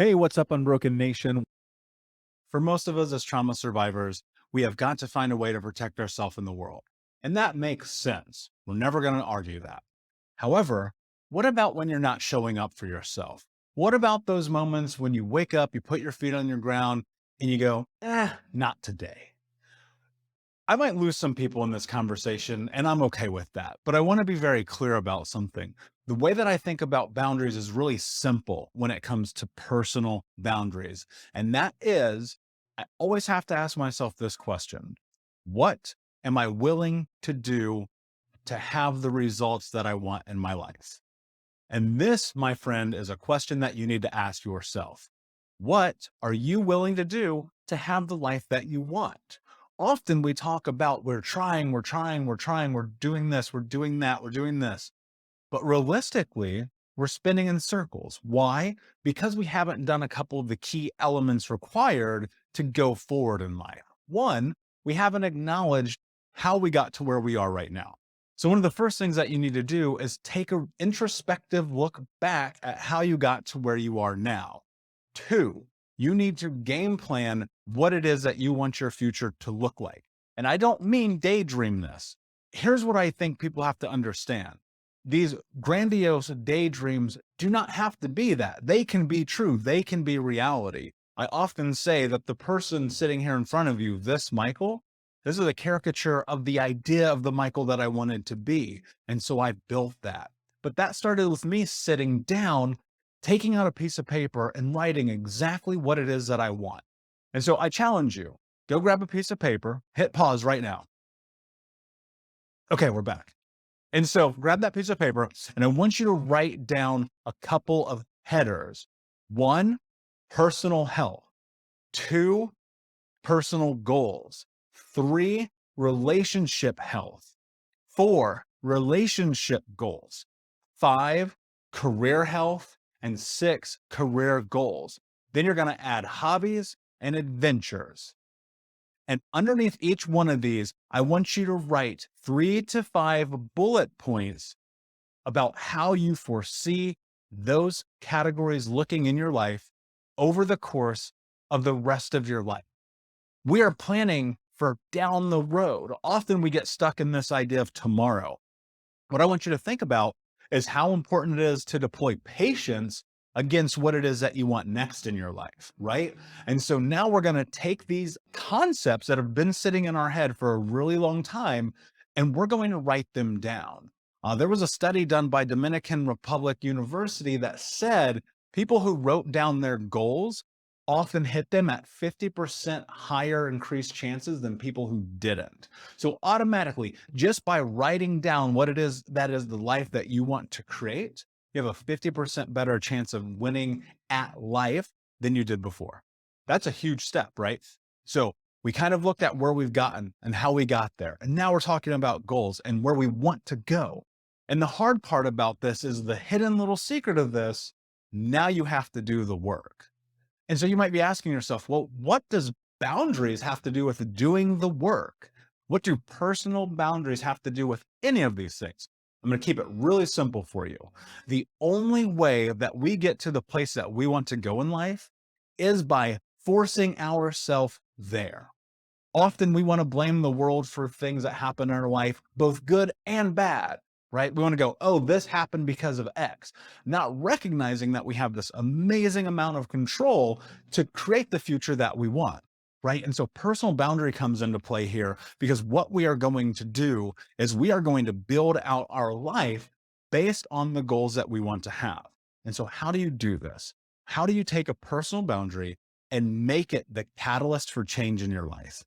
Hey, what's up, Unbroken Nation? For most of us as trauma survivors, we have got to find a way to protect ourselves in the world. And that makes sense. We're never going to argue that. However, what about when you're not showing up for yourself? What about those moments when you wake up, you put your feet on your ground, and you go, not today? I might lose some people in this conversation, and I'm okay with that. But I want to be very clear about something. The way that I think about boundaries is really simple when it comes to personal boundaries. And that is, I always have to ask myself this question: what am I willing to do to have the results that I want in my life? And this, my friend, is a question that you need to ask yourself. What are you willing to do to have the life that you want? Often we talk about we're trying, we're doing this, we're doing that, we're doing this. But realistically, we're spinning in circles. Why? Because we haven't done a couple of the key elements required to go forward in life. One, we haven't acknowledged how we got to where we are right now. So one of the first things that you need to do is take an introspective look back at how you got to where you are now. Two, you need to game plan what it is that you want your future to look like. And I don't mean daydream this. Here's what I think people have to understand. These grandiose daydreams do not have to be that. They can be true. They can be reality. I often say that the person sitting here in front of you, this Michael, this is a caricature of the idea of the Michael that I wanted to be. And so I built that. But that started with me sitting down, taking out a piece of paper and writing exactly what it is that I want. And so I challenge you, go grab a piece of paper, hit pause right now. Okay, we're back. And so grab that piece of paper and I want you to write down a couple of headers. One, personal health. Two, personal goals. Three, relationship health. Four, relationship goals. Five, career health. And six, career goals. Then you're going to add hobbies and adventures. And underneath each one of these, I want you to write 3 to 5 bullet points about how you foresee those categories looking in your life over the course of the rest of your life. We are planning for down the road. Often we get stuck in this idea of tomorrow. What I want you to think about is how important it is to deploy patience against what it is that you want next in your life, right? And so now we're going to take these concepts that have been sitting in our head for a really long time, and we're going to write them down. There was a study done by Dominican Republic University that said people who wrote down their goals often hit them at 50% higher increased chances than people who didn't. So automatically, just by writing down what it is that is the life that you want to create, you have a 50% better chance of winning at life than you did before. That's a huge step, right? So we kind of looked at where we've gotten and how we got there. And now we're talking about goals and where we want to go. And the hard part about this is the hidden little secret of this. Now you have to do the work. And so you might be asking yourself, well, what does boundaries have to do with doing the work? What do personal boundaries have to do with any of these things? I'm going to keep it really simple for you. The only way that we get to the place that we want to go in life is by forcing ourselves there. Often we want to blame the world for things that happen in our life, both good and bad, right? We want to go, oh, this happened because of X, not recognizing that we have this amazing amount of control to create the future that we want, right? And so personal boundary comes into play here because what we are going to do is we are going to build out our life based on the goals that we want to have. And so how do you do this? How do you take a personal boundary and make it the catalyst for change in your life?